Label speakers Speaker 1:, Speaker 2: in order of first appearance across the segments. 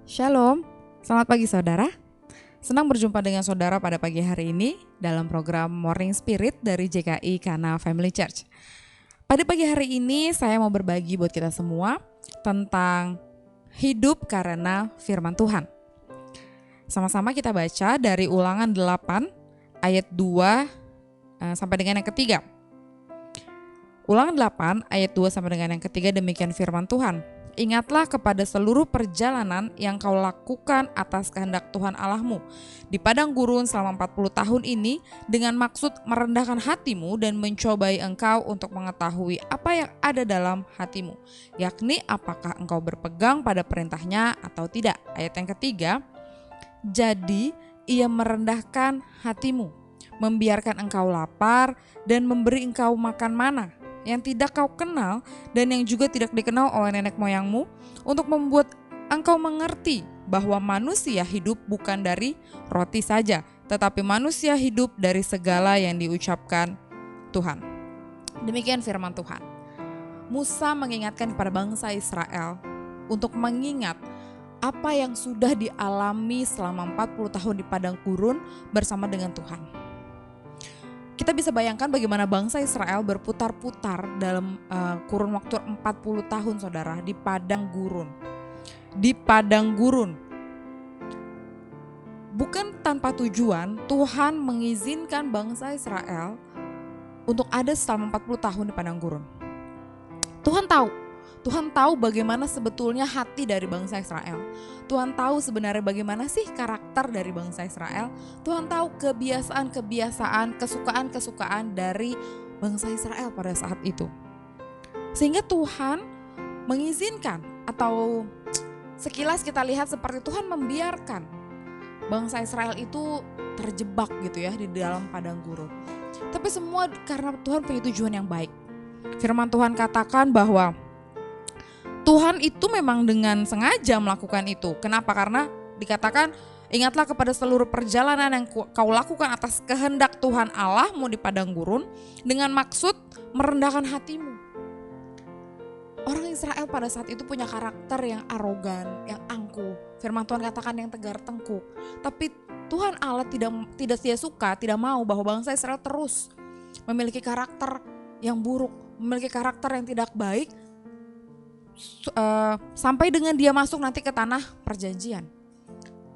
Speaker 1: Shalom, selamat pagi saudara. Senang berjumpa dengan saudara pada pagi hari ini dalam program Morning Spirit dari JKI Kana Family Church. Pada pagi hari ini saya mau berbagi buat kita semua tentang hidup karena firman Tuhan. Sama-sama kita baca dari Ulangan 8 ayat 2 sampai dengan yang ketiga. Ulangan 8 ayat 2 sampai dengan yang ketiga, demikian firman Tuhan. Ingatlah kepada seluruh perjalanan yang kau lakukan atas kehendak Tuhan Allahmu di padang gurun selama 40 tahun ini dengan maksud merendahkan hatimu dan mencobai engkau untuk mengetahui apa yang ada dalam hatimu, yakni apakah engkau berpegang pada perintahnya atau tidak. Ayat yang ketiga, jadi ia merendahkan hatimu, membiarkan engkau lapar dan memberi engkau makan mana yang tidak kau kenal dan yang juga tidak dikenal oleh nenek moyangmu, untuk membuat engkau mengerti bahwa manusia hidup bukan dari roti saja, tetapi manusia hidup dari segala yang diucapkan Tuhan. Demikian firman Tuhan. Musa mengingatkan kepada bangsa Israel untuk mengingat apa yang sudah dialami selama 40 tahun di padang gurun bersama dengan Tuhan. Kita bisa bayangkan bagaimana bangsa Israel berputar-putar dalam kurun waktu 40 tahun saudara di padang gurun. Di padang gurun. Bukan tanpa tujuan, Tuhan mengizinkan bangsa Israel untuk ada selama 40 tahun di padang gurun. Tuhan tahu bagaimana sebetulnya hati dari bangsa Israel. Tuhan tahu sebenarnya bagaimana sih karakter dari bangsa Israel. Tuhan tahu kebiasaan-kebiasaan, kesukaan-kesukaan dari bangsa Israel pada saat itu. Sehingga Tuhan mengizinkan, atau sekilas kita lihat seperti Tuhan membiarkan bangsa Israel itu terjebak gitu ya di dalam padang gurun. Tapi semua karena Tuhan punya tujuan yang baik. Firman Tuhan katakan bahwa Tuhan itu memang dengan sengaja melakukan itu. Kenapa? Karena dikatakan, ingatlah kepada seluruh perjalanan yang kau lakukan atas kehendak Tuhan Allahmu di padang gurun dengan maksud merendahkan hatimu. Orang Israel pada saat itu punya karakter yang arogan, yang angkuh. Firman Tuhan katakan yang tegar tengkuk. Tapi Tuhan Allah tidak suka, tidak mau bahwa bangsa Israel terus memiliki karakter yang buruk, memiliki karakter yang tidak baik, sampai dengan dia masuk nanti ke tanah perjanjian.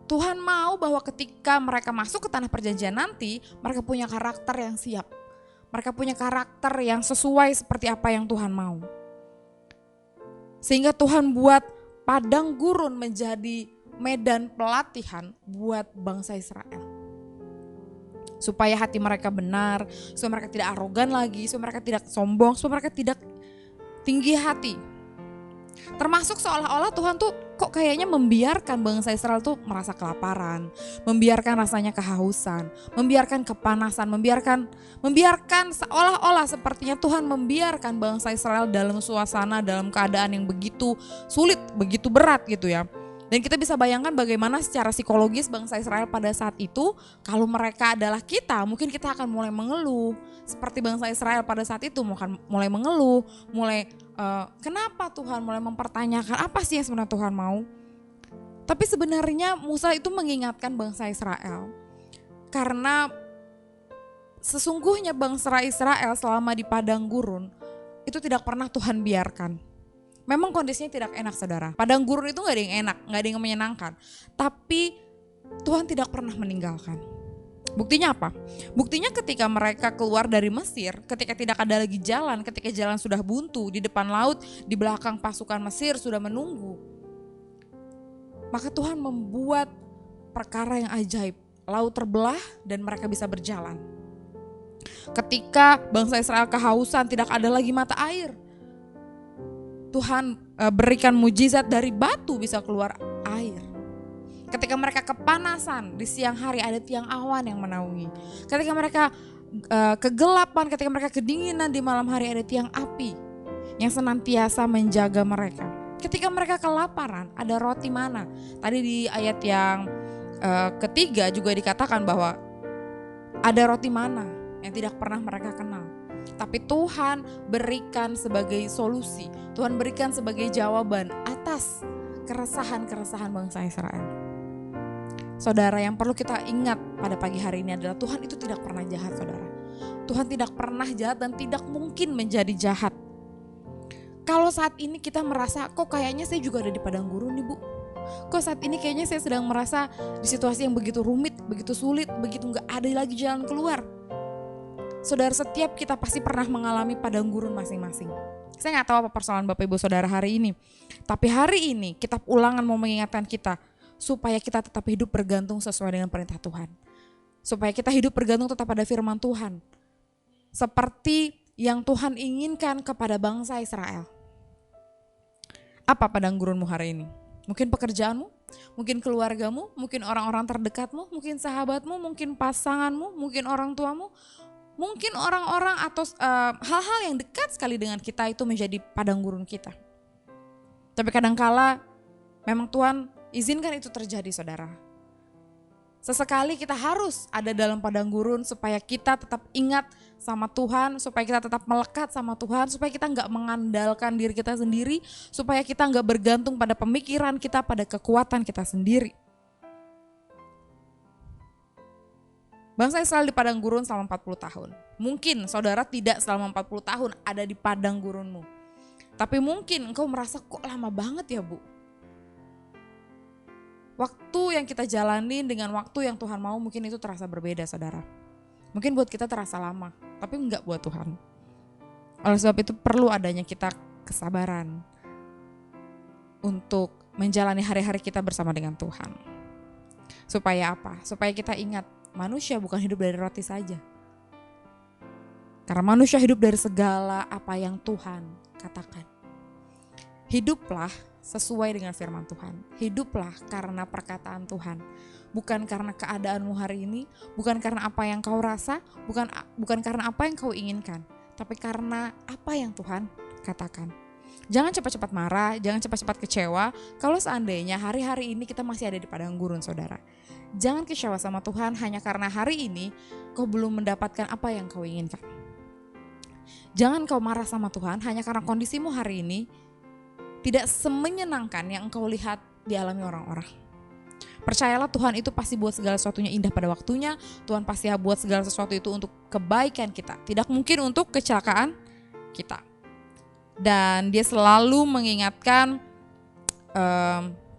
Speaker 1: Tuhan mau bahwa ketika mereka masuk ke tanah perjanjian nanti, mereka punya karakter yang siap. Mereka punya karakter yang sesuai seperti apa yang Tuhan mau. Sehingga Tuhan buat padang gurun menjadi medan pelatihan buat bangsa Israel. Supaya hati mereka benar, supaya mereka tidak arogan lagi, supaya mereka tidak sombong, supaya mereka tidak tinggi hati. Termasuk seolah-olah Tuhan tuh kok kayaknya membiarkan bangsa Israel tuh merasa kelaparan, membiarkan rasanya kehausan, membiarkan kepanasan, membiarkan seolah-olah sepertinya Tuhan membiarkan bangsa Israel dalam suasana, dalam keadaan yang begitu sulit, begitu berat gitu ya. Dan kita bisa bayangkan bagaimana secara psikologis bangsa Israel pada saat itu, kalau mereka adalah kita, mungkin kita akan mulai mengeluh. Seperti bangsa Israel pada saat itu mulai mengeluh, kenapa Tuhan, mulai mempertanyakan apa sih yang sebenarnya Tuhan mau. Tapi sebenarnya Musa itu mengingatkan bangsa Israel. Karena sesungguhnya bangsa Israel selama di padang gurun itu tidak pernah Tuhan biarkan. Memang kondisinya tidak enak saudara. Padang gurun itu gak ada yang enak, gak ada yang menyenangkan. Tapi Tuhan tidak pernah meninggalkan. Buktinya apa? Buktinya ketika mereka keluar dari Mesir, ketika tidak ada lagi jalan, ketika jalan sudah buntu, di depan laut, di belakang pasukan Mesir sudah menunggu. Maka Tuhan membuat perkara yang ajaib. Laut terbelah dan mereka bisa berjalan. Ketika bangsa Israel kehausan, tidak ada lagi mata air, Tuhan berikan mujizat, dari batu bisa keluar air. Ketika mereka kepanasan, di siang hari ada tiang awan yang menaungi. Ketika mereka kegelapan, ketika mereka kedinginan, di malam hari ada tiang api yang senantiasa menjaga mereka. Ketika mereka kelaparan, ada roti mana. Tadi di ayat yang ketiga juga dikatakan bahwa ada roti mana yang tidak pernah mereka kenal. Tapi Tuhan berikan sebagai solusi, Tuhan berikan sebagai jawaban atas keresahan-keresahan bangsa Israel. Saudara, yang perlu kita ingat pada pagi hari ini adalah Tuhan itu tidak pernah jahat, saudara. Tuhan tidak pernah jahat dan tidak mungkin menjadi jahat. Kalau saat ini kita merasa, kok kayaknya saya juga ada di padang gurun nih Bu. Kok saat ini kayaknya saya sedang merasa di situasi yang begitu rumit, begitu sulit, begitu gak ada lagi jalan keluar. Saudara, setiap kita pasti pernah mengalami padang gurun masing-masing. Saya gak tahu apa persoalan Bapak Ibu Saudara hari ini. Tapi hari ini Kitab Ulangan mau mengingatkan kita supaya kita tetap hidup bergantung sesuai dengan perintah Tuhan. Supaya kita hidup bergantung tetap pada firman Tuhan. Seperti yang Tuhan inginkan kepada bangsa Israel. Apa padang gurunmu hari ini? Mungkin pekerjaanmu, mungkin keluargamu, mungkin orang-orang terdekatmu, mungkin sahabatmu, mungkin pasanganmu, mungkin orang tuamu, mungkin orang-orang atau hal-hal yang dekat sekali dengan kita itu menjadi padang gurun kita. Tapi kadangkala memang Tuhan izinkan itu terjadi, saudara. Sesekali kita harus ada dalam padang gurun supaya kita tetap ingat sama Tuhan, supaya kita tetap melekat sama Tuhan, supaya kita gak mengandalkan diri kita sendiri, supaya kita gak bergantung pada pemikiran kita, pada kekuatan kita sendiri. Bangsa Israel di padang gurun selama 40 tahun. Mungkin saudara tidak selama 40 tahun ada di padang gurunmu. Tapi mungkin engkau merasa kok lama banget ya Bu. Waktu yang kita jalani dengan waktu yang Tuhan mau mungkin itu terasa berbeda, saudara. Mungkin buat kita terasa lama, tapi enggak buat Tuhan. Oleh sebab itu perlu adanya kita kesabaran untuk menjalani hari-hari kita bersama dengan Tuhan. Supaya apa? Supaya kita ingat, manusia bukan hidup dari roti saja. Karena manusia hidup dari segala apa yang Tuhan katakan. Hiduplah sesuai dengan firman Tuhan. Hiduplah karena perkataan Tuhan. Bukan karena keadaanmu hari ini, bukan karena apa yang kau rasa, bukan karena apa yang kau inginkan, tapi karena apa yang Tuhan katakan. Jangan cepat-cepat marah, jangan cepat-cepat kecewa kalau seandainya hari-hari ini kita masih ada di padang gurun, saudara. Jangan kecewa sama Tuhan hanya karena hari ini kau belum mendapatkan apa yang kau inginkan. Jangan kau marah sama Tuhan hanya karena kondisimu hari ini tidak semenyenangkan yang engkau lihat dialami orang-orang. Percayalah Tuhan itu pasti buat segala sesuatunya indah pada waktunya. Tuhan pasti buat segala sesuatu itu untuk kebaikan kita. Tidak mungkin untuk kecelakaan kita. Dan dia selalu mengingatkan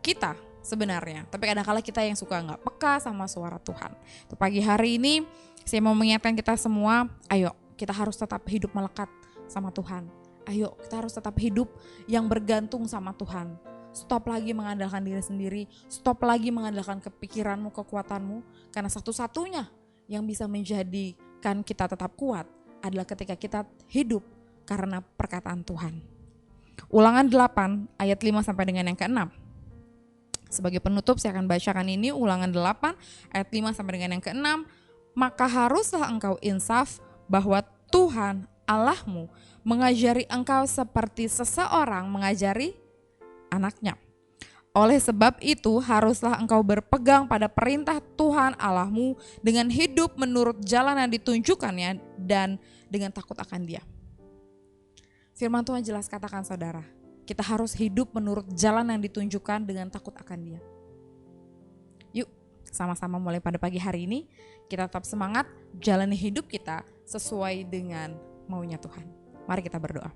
Speaker 1: kita sebenarnya. Tapi kadang-kala kita yang suka gak peka sama suara Tuhan. Untuk pagi hari ini saya mau mengingatkan kita semua, ayo kita harus tetap hidup melekat sama Tuhan. Ayo kita harus tetap hidup yang bergantung sama Tuhan. Stop lagi mengandalkan diri sendiri. Stop lagi mengandalkan kepikiranmu, kekuatanmu. Karena satu-satunya yang bisa menjadikan kita tetap kuat adalah ketika kita hidup karena perkataan Tuhan. Ulangan 8 ayat 5 sampai dengan yang ke-6. Sebagai penutup saya akan bacakan ini, Ulangan 8 ayat 5 sampai dengan yang ke-6. Maka haruslah engkau insaf bahwa Tuhan Allahmu mengajari engkau seperti seseorang mengajari anaknya. Oleh sebab itu haruslah engkau berpegang pada perintah Tuhan Allahmu dengan hidup menurut jalan yang ditunjukkannya dan dengan takut akan Dia. Firman Tuhan jelas katakan, saudara, kita harus hidup menurut jalan yang ditunjukkan dengan takut akan Dia. Yuk sama-sama mulai pada pagi hari ini kita tetap semangat jalani hidup kita sesuai dengan maunya Tuhan. Mari kita berdoa.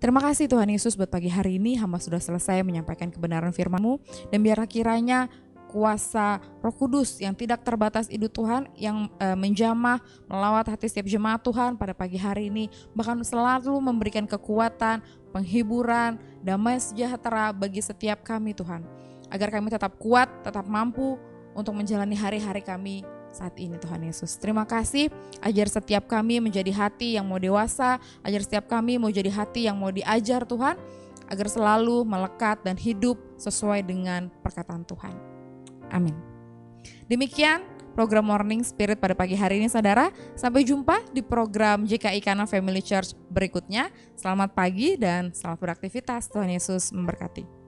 Speaker 1: Terima kasih Tuhan Yesus buat pagi hari ini hamba sudah selesai menyampaikan kebenaran firman-Mu, dan biarlah kiranya kuasa Roh Kudus yang tidak terbatas itu Tuhan yang menjamah melawat hati setiap jemaat Tuhan pada pagi hari ini, bahkan selalu memberikan kekuatan, penghiburan, damai sejahtera bagi setiap kami Tuhan, agar kami tetap kuat, tetap mampu untuk menjalani hari-hari kami saat ini Tuhan Yesus. Terima kasih, ajar setiap kami menjadi hati yang mau dewasa, ajar setiap kami mau jadi hati yang mau diajar Tuhan, agar selalu melekat dan hidup sesuai dengan perkataan Tuhan. Amin. Demikian program Morning Spirit pada pagi hari ini, saudara. Sampai jumpa di program JKI Kana Family Church berikutnya. Selamat pagi dan selamat beraktivitas. Tuhan Yesus memberkati.